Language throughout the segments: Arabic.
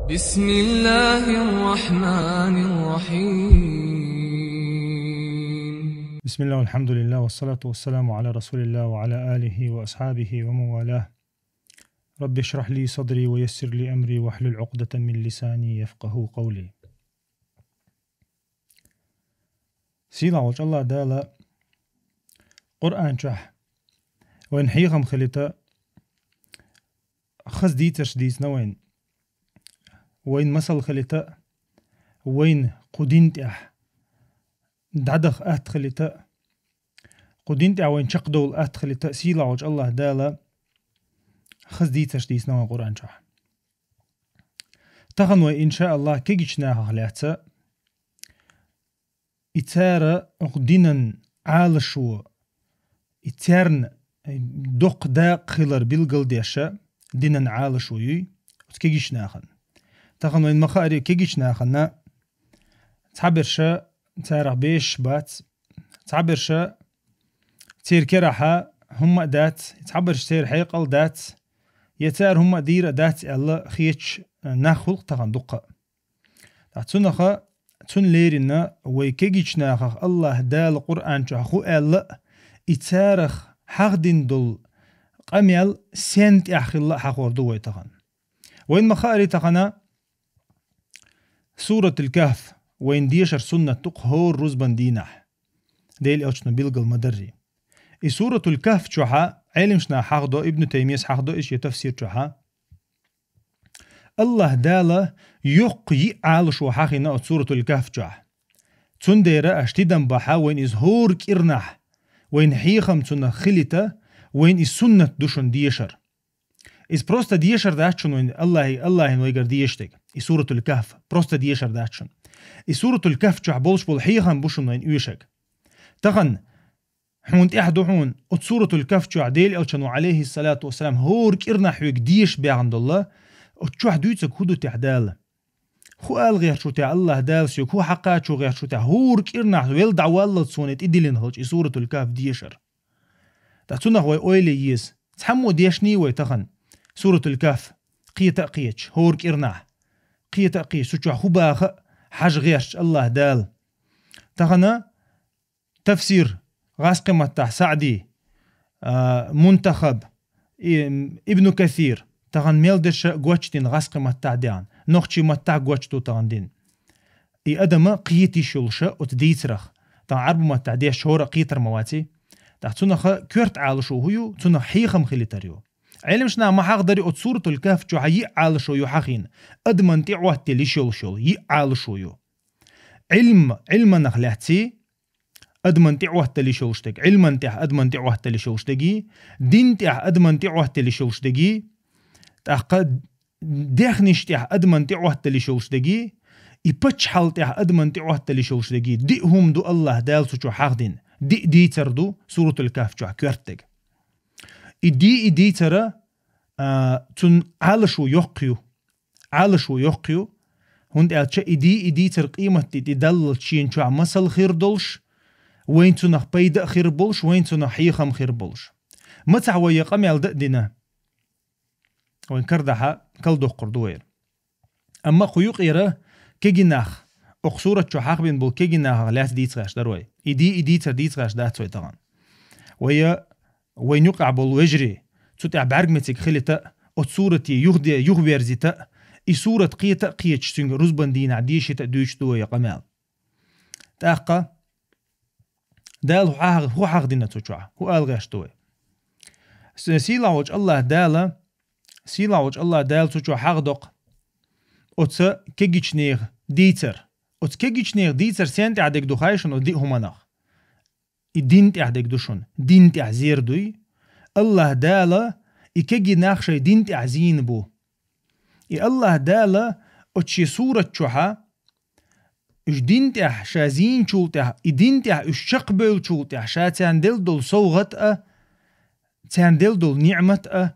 بسم الله الرحمن الرحيم. بسم الله والحمد لله والصلاة والسلام على رسول الله وعلى آله وأصحابه ومن والاه. رب اشرح لي صدري ويسر لي أمري واحلل عقدة من لساني يفقه قولي. سيلا وجه الله دالا قرآن شح وين حيغم خليتا خز ديتش ديسنا وين مسل خليتا وين قدينت دعدخ خليتا قدينت وين شقدول خليتا سيلا وجه الله دالا خز ديتش ديسنا وين قرآن شح تغن وإن شاء الله كيجناها خليتا إتارة أقدينا عالشو إتارن دوق داق خلر بالقل ديشا دينا عالشو يي وتكيجيش ناخن تاخن وين مخاري كيجيش ناخن تعبرشا تارع بيش بات تعبرشا تير كراحة هم دات تعبرش تير حيقل دات يتار هم دير دات الله خيتش ناخل تاخن دقة تعتنخا تون ليرنا ويكيجيش ناخ الله دال قرآن شخو ألا إتارخ حقدين دول قميل سنت أخي الله حقور دوي تغن وين مخاري تغنا سورة الكهف وين ديشر سنة تقهور رزبان دينح ديل أوشنا بيلغ المدري إي سورة الكهف شوحا علمشنا حقدو ابن تيمية حقدو إيش يتفسير شوحا الله دالا يقي عالش وحاخنا سورة الكهف شوح تندير أشتدن بحا وين إزهور كيرنح وين حيخم تنا خليتا وين السنة دوشن ديشر إز بروستا ديشر داتشن وين الله نويجر ديشتك إي سورة الكهف بروستا ديشر داتشن إي سورة الكهف شوح بولش بول حيخم بوشن وين يوشك تغن حونت إحدوحون سورة الكهف شوح ديل ألشنو عليه الصلاة والسلام هور كيرنح ويك ديش بيعند الله وتشوح دويتك هدو تعدال خو قال غير شو تاع الله دال سيوك هو حقات شو غير شو تاع هور كيرنا ويل دعوة الله تصونت إدلين هلج سورة الكهف ديشر تاعتونا هو أويلي يس تحمو ديشني ويتخن سورة الكهف قية تأقيتش هور كيرنا قية تأقيتش سوچو خو باخ حاج غيرش الله دال تخنا تفسير غاسق متاع سعدي منتخب ابن كثير تغن ميلدش غوچتين غاسق متاع ديان نوخشي متاع غوچتو تغندين اي ادم قيتي شولشا وتديترخ تا عرب متاع ديش شهور قيتر مواتي تاعتونخ كورت عالشو هيو تونخ حيخم خليتريو علمشنا ما حقدري سورة الكهف جو حي عالشو يو حقين ادمن تيعوه تلي شولشول ي عالشو يو علم نخلاتي ادمن تيعوه تلي شولشتك علم تيع ادمن تيعوه تلي شولشتگي دين تيع ادمن تيعوه تلي شولشتگي تاقد ديخنش تيح أدمن تعوه تلي شوش دقي يبتش حال تيح أدمن تعوه تلي شوش دقي ديهم دو الله دال سوچو حاقدين دي تردو سورة الكهف جو كورتك دي ترى تن عالشو يقيو هند ألتش دي تر قيمة تدلل تشين شو مسل خير دولش وين تنخ بيدا خير بولش وين تنخ حيخم خير بولش متعوى يقام يلدقدنا وين كردها كل قردوير أما خيوق إيره كيجناخ أقصورة شو حق بين بول كيجناخ لا تديتغاش دروي إدي ترديتغاش دات سوي طبعا وين يقع بول وجري تتع بعرقمتك خلتا أتصورتي يغبير زيتا إصورة قيتا قيتش سنج رزبان دين عديش تدويش دوي قمال تاقا دال هو حق دينا تشوع هو ألغاش دوي سيلا وجه الله دالا سيلا وجه الله دال سوچو حقدق أتس كيجيشنيغ ديتر أتس كيجيشنيغ ديتر سنت عدك دوخايشن ودي هماناخ دينت عدك دوشن دينت عزير دوي الله دالا كيجي ناخشي دينت عزين بو الله دالا أتشي سورة شوحا إش دينت شازين شولتها دينت إش شقبل شولتها شاتان دل دول صوغت تان دل دول نعمت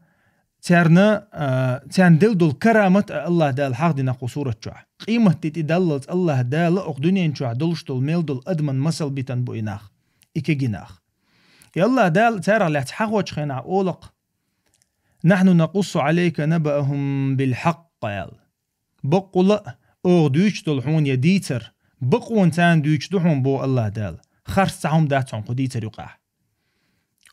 تان دل دول كرامة الله دال حق دينا قصورة شوح قيمة تتدلت الله دال أقدنين شوح دلش دول ميل دول أدمن مسل بيتن بو إناخ إكي جناخ يالله دال تارا لا تحقوش خينا أولق نحن نقص عليك نبأهم بالحق يال بقول أو دويش دلحون يديتر بقون تان دويش دحون بو الله دال خرس تعهم داتهم قديتر يقع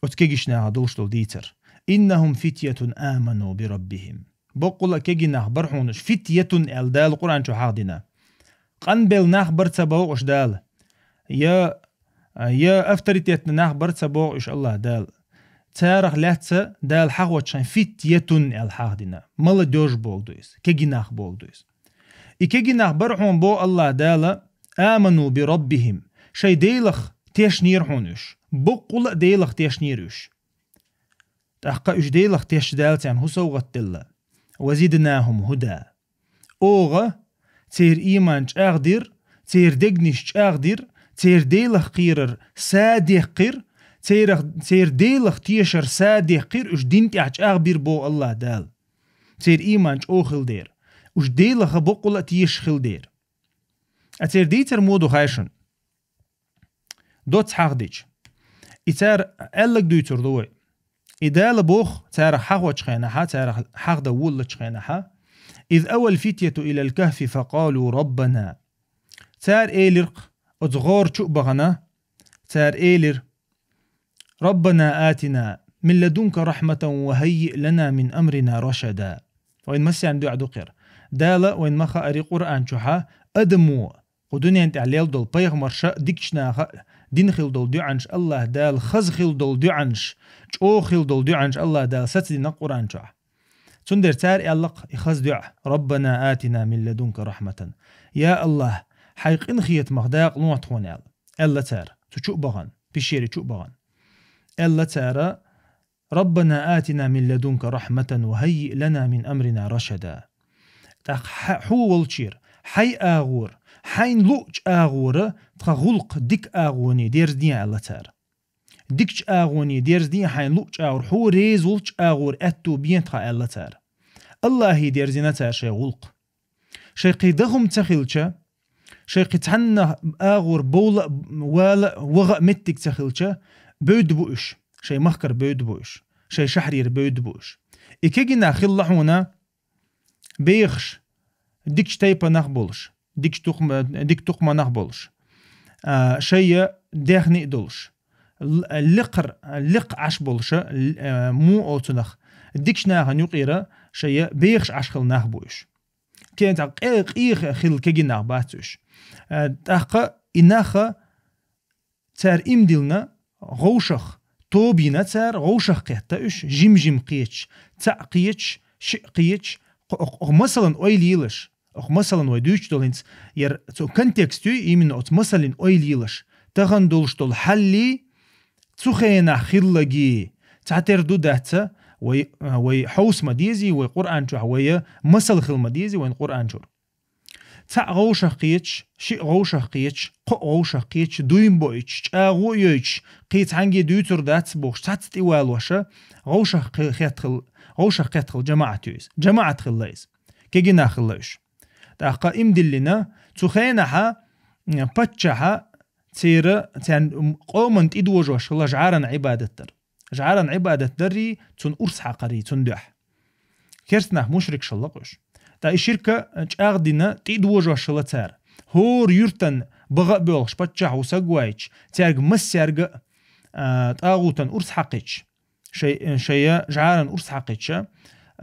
أتكيجشنا هدولش دول ديتر إنهم فتية آمنوا بربهم بقول كيجنا برحونش فتية الدال القرآن شو حاضنا قنبل نخبر تبوغش دال يا أفتريتيت نخبر تبوغش الله دال تارخ لاتسا دال حقوتشان فتية الحاضنا مال دوش بوغ دويس كيجنا بوغ دويس إكيجنا برحون بو الله دال آمنوا بربهم شي ديلخ تيشنير حونش بقول ديلخ تيشنيرش تحقا إش ديلخ تيش دالتان هو سوغت دلا وزيدناهم هدى أوغا تير إيمانش أغدر تير دقنش أغدر تير ديلخ قيرر صادق قير تير ديلخ تيشر صادق قير إش دينت أعج أغبير بو الله دال تير إيمانش أوخل دير إش ديلخ بقول تيش خل دير أتير ديتر مودو خايشن دوت حاغديج إتار ألق دويتر دوي إدال بوخ تار حقوة شخينها تار حق دول شخينها إذ أول فتية إلى الكهف فقالوا ربنا تار إيلرق أتغور شو بغنا تار إيلر ربنا آتنا من لدنك رحمة وهيئ لنا من أمرنا رشدا وإن مسي عن دعا دقير دالا وإن مخا أري قرآن شوحا أدمو قدوني أنت عليل دول بيغمر شا ديكشنا دينخل دول دعنش الله دال خزخل دول دعنش اوخل دول دعنش الله دال ستدين قرآن شوح تندر تار يالق يخز دع ربنا آتنا من لدنك رحمة يا الله حيق انخيت مغداق نوع تخونيال ألا تار تشوق بغان بشيري تشوق بغان ألا تار ربنا آتنا من لدنك رحمة وهيئ لنا من أمرنا رشدا حو والشير حي آغور حين لوج آغورة تغلق ديك آغوني ديرز دي الله تار ديكش آغوني ديرز دي حين لوج آغور حو ريز ولج آغور أتو بين تغا الله تار الله ديرزينا تار شي غلق شي قيدهم تخيلشا شي قيتحنا آغور بولا والا وغا متك تخيلشا بود بوش شي مخكر بود بوش شي شحرير بود بوش إكيجنا خلحونا بيخش ديكش تايبا نخبولش ديك تقما نخبولش شيء داخني دولش اللق عش بولش مو أوتنخ ديكش ناخ نيقيرة شيء بيخش عشخل نخبوش كانت قيق خل كجي نخباتوش تحقا إناخا تار إمدلنا غوشخ توبينا تار غوشخ قيتاش جيم قيتش تعقيتش شقيتش مثلا أويليلش أخ مثلا ويدوش دولينس ير تو كونتكستو يمين أوت مثلا أويليلش تغن دولش دول حلي تخينا خلقي تعتر دو دهتا وي حوس مديزي وي قرآن شو وي مثل خل مديزي وين قرآن شو تع غوشة قيتش شيء غوشة قيتش قو غوشة قيتش دوين بويتش أغو يويتش قيت عنجي دوتر دات بوش تعت إيوالوشة غوشة قيتخل جماعة يويس جماعة خلايس كيجينا خلايش تاقا إمدلنا تخينها باتشها تيرا تان قومنت إدوجوش الله جعارا عبادة دري تون أرس حقري تون دح كيرسنا مشرك شلقوش تا الشركة أغدنا تيدوجوش الله تار هور يرتن بغا بيولش باتشها وساقوايش تارق مسيارق تاغوتن أرس حقيش شيء جعارا أرس حقيش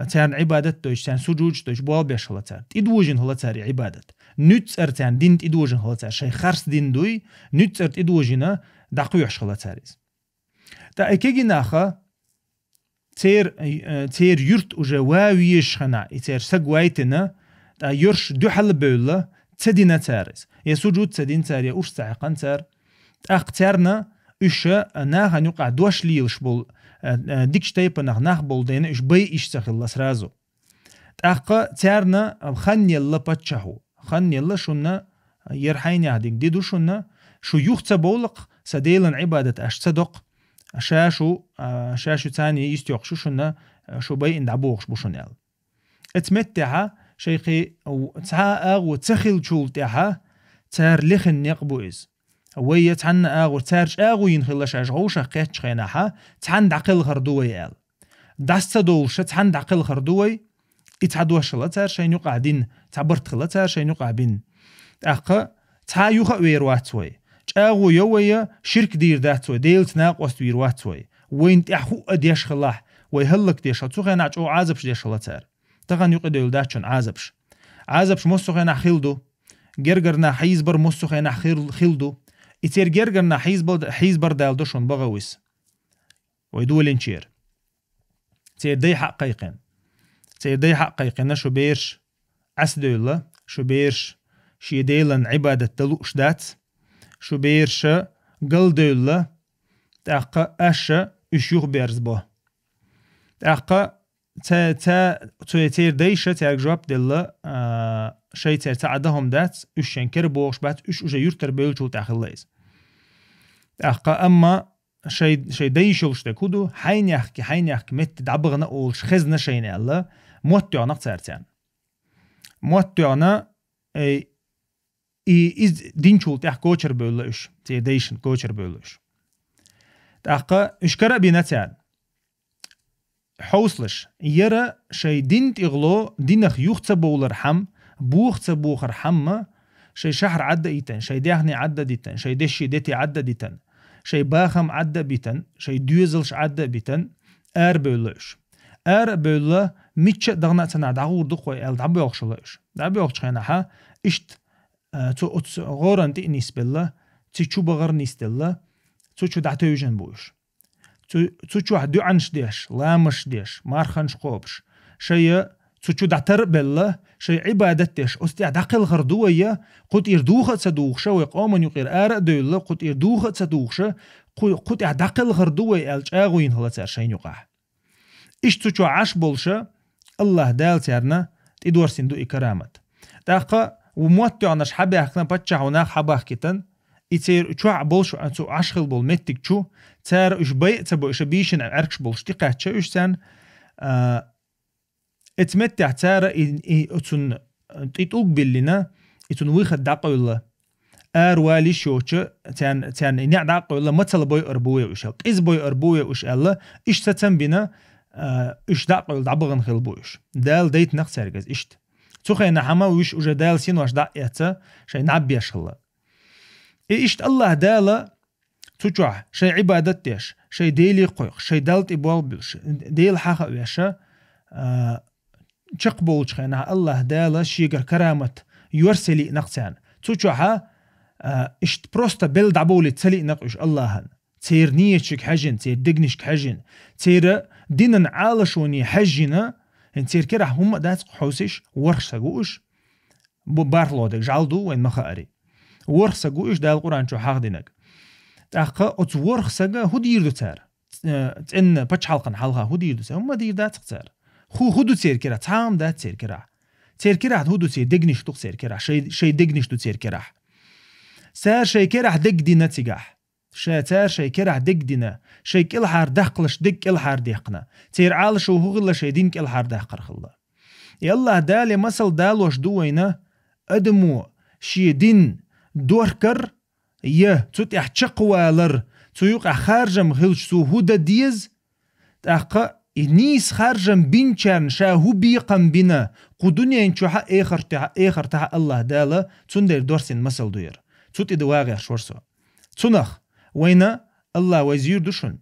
تان عبادة توش تان سجوج توش بوال بيش هلا تار إدوجن هلا تاري عبادة نتسر تان دين إدوجن هلا تار شيء خرس دين دوي نتسر إدوجنا دقيوش هلا تاريز تا إكيجي ناخا تير يرت وجواويش خنا تير سقوايتنا تا يرش دو حل بولا تدينا تاريز يا سجود تدين تار يا أرس تعقان تار أختارنا إشا ناخا نقع دوش ليلش بول ديكش تايبا نخ بول دينا إش بي إش تخيل سرازو تاقا تارنا خان يلا باتشاهو خان يلا شونا يرحين يهدين ديدو شونا شو يخت بولق سديلا عبادة أش صدق شاشو تاني يستيق شو شونا شو بي إن دعبوغش بوشونيال اتمتعها شيخي تعا أغو تخيل شول تاها تار لخن يقبو إز ويا تحن أغو تارش أغو ينخلش عجوشة قيتش خيناها تحن دعقل خردوي آل دست دولش تحن دعقل خردوي يتعدوش الله تار شيء يقع دين تعبرت الله تار شيء يقع بين أخ تعيوخ ويروات سوي أغو يويا شرك دير ذات سوي ديل تناق وستويروات سوي وين تأخو أديش خلاح ويهلك ديش تسوخي ناج أو عازبش ديش الله تار تغن يقدر يلداشون عازبش مستوخي نخيلدو جرجرنا حيزبر مستوخي نخيلدو يصير جرجرنا حيزبر دالدوشون بغويس ويدول انشير تصير دي حقيقين شو بيرش أسدولة شو بيرش شي ديلن عبادة تلوش دات شو بيرش قل دولة تاقا أشا اشيوخ بيرزبو تاقا تير ديشة تاق جواب ديلا شي تير تعدهم دات اشين كربوش بات اش يرتر بيلشو تاخل ليز تاقا أما شي ديشلش تكودو حين يحكي مت دعبغنا أولش خزنا شين الله موتعنا قصارتان موتعنا إز دينشول تاع كوتشر بولش تي ديشن كوتشر بولش تاقا إشكرا بيناتان حوصلش يرى شي دين تغلو دينخ يوخت بولر حم بوخت بوخر حم شي شهر عدى إيتن شي ديهني عدى ديتن شي ديشي ديتي عدى ديتن شي باخم عدى بيتن شي دوزلش عدى بيتن بولش بولا ميتش دغنا تنا دعور دخوي ال دعبي يخشلاش دعبي يخشينها اشت تو غورن تي نسبله تي شو بغر نستله تو شو دعتوجن بوش تو شو دو عنش ديش لامش ديش مارخنش قوبش شيء تو شو دعتر بله شيء عبادتش استي دقل غردويه قد يردوخ صدوخ شو يقومن يقير دوله قد يردوخ صدوخ قد دقل غردويه الجاغوين هلا صار شيء يقع إيش تشو عاش بولشة الله دال تيرنا تدور سندو إكرامت داقة وموتعنا شحبي أخنا بتشع وناخ حباه كتن يصير شو بولش أنتو عشخل بول متك شو تار إيش بيت تبو إيش بيشن عركش بولش تقعد شو إيش سان اتمتع تار إتون تيتوق لنا إتون ويخد داقة الله والي شوچ تان إني داقة الله مثل بوي أربوي وش إز بوي أربوي وش الله إيش ستن بنا إيش داقل دعبغن خلبوش دال ديت نخسرجز إشت تخينا حما ويش وجا دال سين واش داقيته شي نعبيش الله إشت الله دالا تجوع شي عبادتش شي ديلي قوق شي دالت إبوالبلش ديل حاخا ويشا تشقبولش خينا الله دالا شيقر كرامة يورسلي نقصان تجوعها إشت بروستا بيل دعبولي تسلي نقش اللهن تير نيتشك حجن تير دقنشك حجن تير دينن عالشوني حجنا ان تير كرا هم دات حوسش ورخسقوش بارلودك جعلدو وين مخاري ورخسقوش دا القرآن شو حق دينك تاقا ات ورخسقا هو ديردو تار تن باتش حلقن حلقا هو ديردو تار هم دير دات تار هو تير كرا تام دات تير كرا هو تير دقنش تو تير كرا شي دقنش تو تير كرا سار شي كرا دق دينا تيقاح شاتار شي كرع دق دينا شي كل حار دقلش دق كل حار دقنا تير عالش وهو غلا شي دين كل حار دقر خلا يلا دالي مسل دالوش دوينا ادمو شي دين دوركر يه توت احتشقوالر تويق خارجم خلش سو هودا ديز تاقا نيس خارجم بينشان شا هو بيقم بنا قدنيا انشوحا اخر تها الله دالا تندر دورسين مسل دوير توت ادواغي شورسو تنخ وينا الله وزير دشون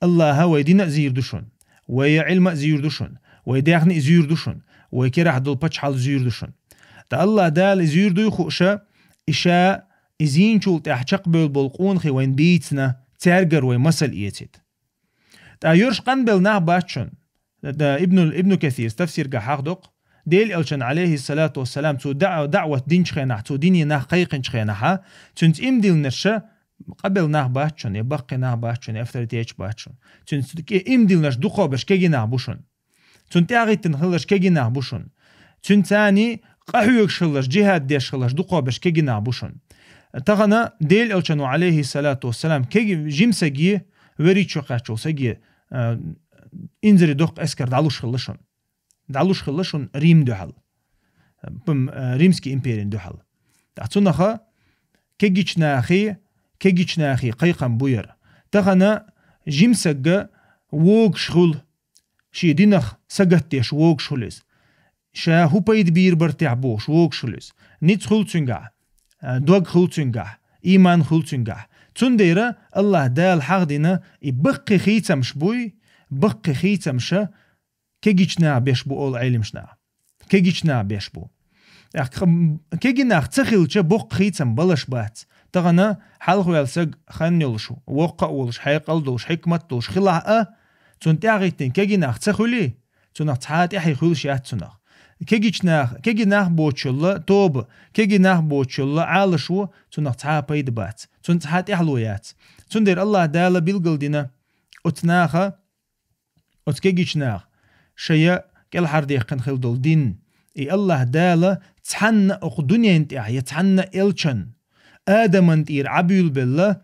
الله هو يدينا زير دشون ويا علم زير دشون ويداخني زير دشون ويكره دول باتش حال زير دشون تا الله دال زير دو خوشا إشا إزين شول تحشق بالقون خي وين بيتنا تارجر ويمسل إيتيت تا يرش قنبل نه باتشون دا ابن كثير تفسير قحاق دق ديل ألشان عليه الصلاة والسلام تو دعوة دين شخينح تو ديني نه قيقن شخينحا تنت إمدل نرشا قبل نه باتشون يبقى نه باتشون افتر تيج باتشون تنت إمدل نرش دقو بش كيجي نه بوشون تنت أغيت تنخلش كيجي نه بوشون تنت ثاني قحوك شلش جهاد ديش شلش دقو بش كيجي نه بوشون تغنى ديل ألشان عليه الصلاة والسلام كيجي جيمسجي وريتشو قاتشو سجي إنزري دق أسكر دعلوش خلشون ريم دوحل بم ريمسكي إمبيرين دوحل تعطونها كيجيش ناخي قيقم بوير تغنى جيمسجا ووق شغل شي دينخ سجتيش ووق شغلس شا هو بيد بير برتع بوش ووكشلس نيت خلتنجع دوغ خلتنجع إيمان خلتنجع تنديرة الله دال حقدنا يبقي خيتم شبوي بقي خيتم شا كيجيشنا بيشبو أول علمشنا كيجيشنا بيشبو كيجينا تخيل بق خيتم بلش بات تغنى حلقو يلسق خنيلشو وقع ولش حيقلدوش حكمتوش خلاء تنتاغيتين كيجينا تخيلي تناخ تحات يحي خلش ياتناخ كيجينا بوتشل توب كيجينا بوتشل عالشو تناخ تحا بيد بات تنتحات يحلويات تندير الله دالا بالقلدنا اتناخا اتكيجيشناخ شيء كل حرديخ كان خلدول دين إي الله دالا تحنى أقدنيا انتع يتحنى إلشن آدم انتير عبيل بالله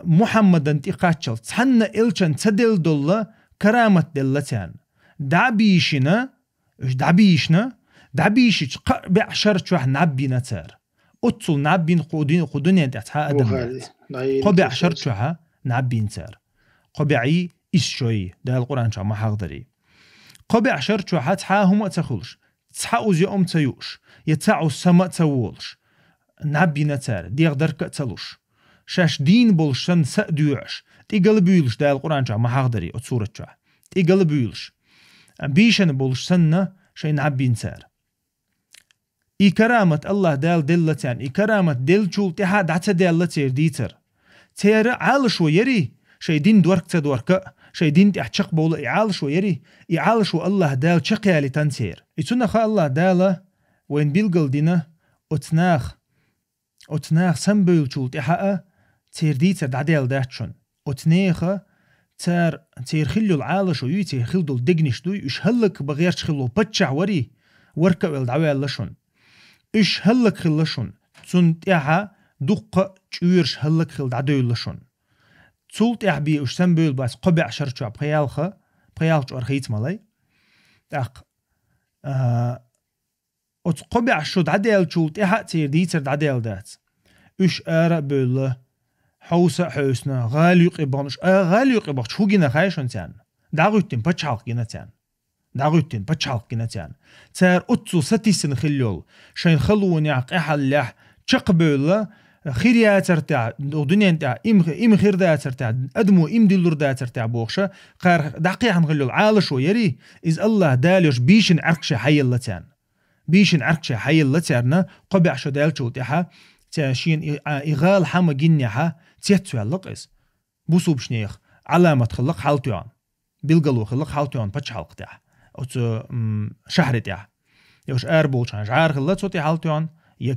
محمد انتي قاتشل تحنى إلشن تدل دولا كرامة دلتان دعبيشنا دعبيش بعشر شوح نعبينا تار أتصل نعبين قدنيا انتع آدم قبع عشر شوح نعبين تار قبعي إسشوي ده القرآن شو ما حقدري قبع عشر شوح تحاهم أتخلش تحاوز يوم تيوش يتعو السماء تولش نعبي نتار ديغدر كتلوش شاش دين بولشن سأدوعش تيقل بيولش دا القرآن جا ما حقدري أتصورة جا تيقل بيولش بيشن بولشن شي نعبي نتار إي كرامة الله دال دلتان إي كرامة دل جول تحاد عتا دالتير ديتر تير عالشو يري شي دين دورك تدورك شي دين تحشق بولا يعالشو يري يعالشو الله دال شقيالي تنسير يتنخ الله دال وين بيلقل دينا أتناخ سنبيل شول تحقا تير ديتر دعديل داتشون أتناخ تير خلو العالشو يو تير خلو الدقنش دوي إش هلك بغيرش خلو بتشع وري وركا والدعوال لشون إش هلك خلشون تون تحا دقا تشويرش هلك خل دعدوال لشون تولت احبي وش سنبول باس قبع شرچو بخيالش ارخيت مالي اق ات قبع شد عدل تولت احا تير ديتر دعدل دات اش ارا بول حوسا حوسنا غالي قبانش غالي قباش شو جينا خايشون تان داغوتين بچالق جينا تان داغوتين بچالق جينا تان تار اتسو ستيسن خليول شين خلوني عق احلح تشقبول خيرياتر تاع الدنيا تاع ام خير داتر تاع ادمو ام ديلور داتر تاع بوخشه قار دقيقه نغلو عالش ويري از الله دالش بيشن عرقش حيلتان بيشن عرقش حيلتان قبع شو دالشو تاعها تاشين اغال حما جنيها تيتو لقس بوسو بشنيخ علامه خلق حالتوان بيلقلو خلق حالتوان باتش حلق تاع او شهر تاع يوش اربو شان عار خلصو تاع حالتوان يا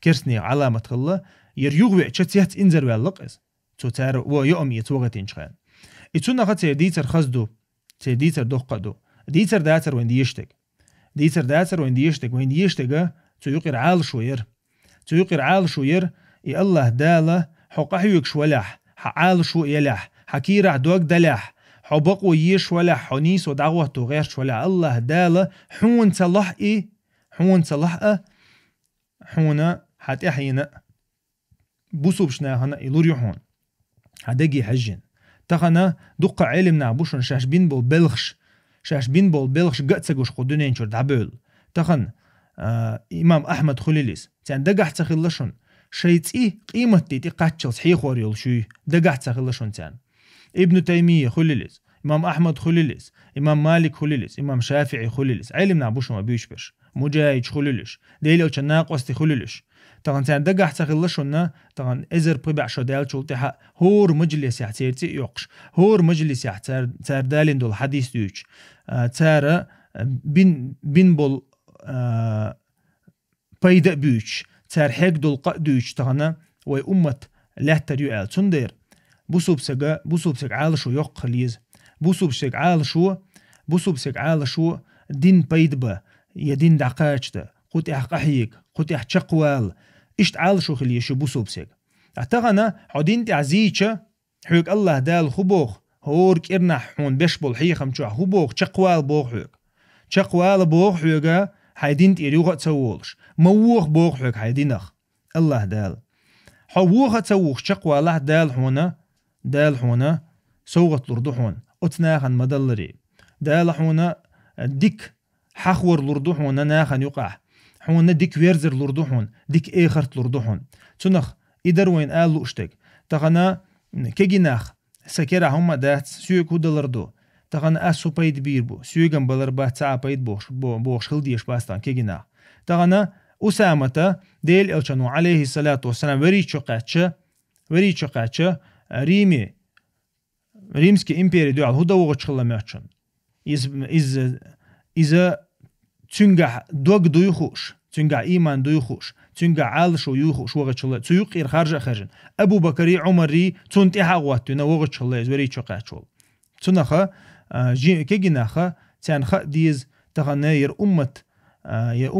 كرسني علامة خلا يريوغ تشتيت إنزر واللقس تار ويوم يتوغتين شخان إتونا خد ديتر خزدو ديتر دوقدو ديتر داتر وين ديشتك وين ديشتك تيقر عال شوير إي الله داله حقحيوك شولح عال شو يلح حكيرع دوق دلح حبق ويش ولح حنيس ودعوة تغير شولح الله داله حون صلح حونا حتى حينا بوسو بشناهنا يلور يحون هداجي حجن تخنا دق علمنا بوشن شاش بين بول بلخش قتسقوش قدنين شور دعبول تخن إمام أحمد خليليس تان دقح تخلشون شيتي قيمة تي قاتشل صحيح وريول شوي دقح تخلشون تان ابن تيمية خليليس إمام أحمد خليليس إمام مالك خليليس إمام شافعي خليليس علمنا بوشن ما بيشبش مجاهد خليلش ديلو تشناق وستي خليلش طبعا تان دقح تخلشون طبعا ازر ببع شدال شولتها هور مجلس يحتيرتي يوقش هور مجلس يحتار تار دالين دول حديث دوش تار بين بول بيدا بيوش تار حق دول قدوش طبعا وي أمة لا تريو تندير بوسوبسك عالشو يوق خليز بوسوبسك عالشو دين بيدبا يدين دعقاجته قوت احقحيك قوت احشقوال اشت عالشو خليه شو بوسوبسك اعتقنا حدين تعزيچه حيك الله دال خبوخ هور كرنا حون بشبل حيخم شو خبوخ شقوال بوخ حيك شقوال بوخ حيقا حيدين تيريوغ تسوولش موخ بوخ حيك حيدينخ الله دال حووخ تسوخ شقوال دال حونا سوغت لردو حون اتناخن مدلري دال حونا ديك حخور لردوحون ناخن يقع حون ديك ويرزر لردوحون ديك اخرت لردوحون تنخ إدر وين آلو اشتك تغنا كجناخ سكرا هم دات سيوك ودلردو تغنا أسو بايد بيربو سيوكم بلر بات ساعة بايد بوش خلديش باستان كجناخ تغنا أسامة ديل إلشانو عليه الصلاة والسلام وري چقاتش ريمسكي إمبيري دوال هدا وغش خلا ماتشن إذا تنجح دوغ دويخوش تنجح إيمان دويخوش تنجح عالشو يوخوش وغش خلا تيوق إير خارجن أبو بكري عمري تنتحا غواتنا وغش خلا وري چقاتشول تنخا كجناخا تنخا ديز تغنير يا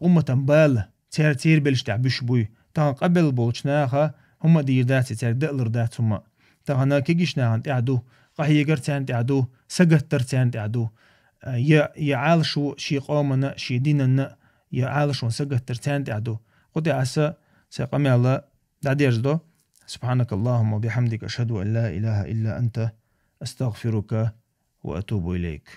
أمة بال تير بلشتع بشبوي تغن قبل بولشناخا هم دير داتي تير دقلر دات هم تغنا كيجيشنا عند عدو قهي قرتان عدو سقتر تان عدو يا عالشو شي قومنا شي ديننا يا عالشو سقتر تان عدو قد عسى سيقامي الله داديرزدو سبحانك اللهم وبحمدك أشهد أن لا إله إلا أنت أستغفرك وأتوب إليك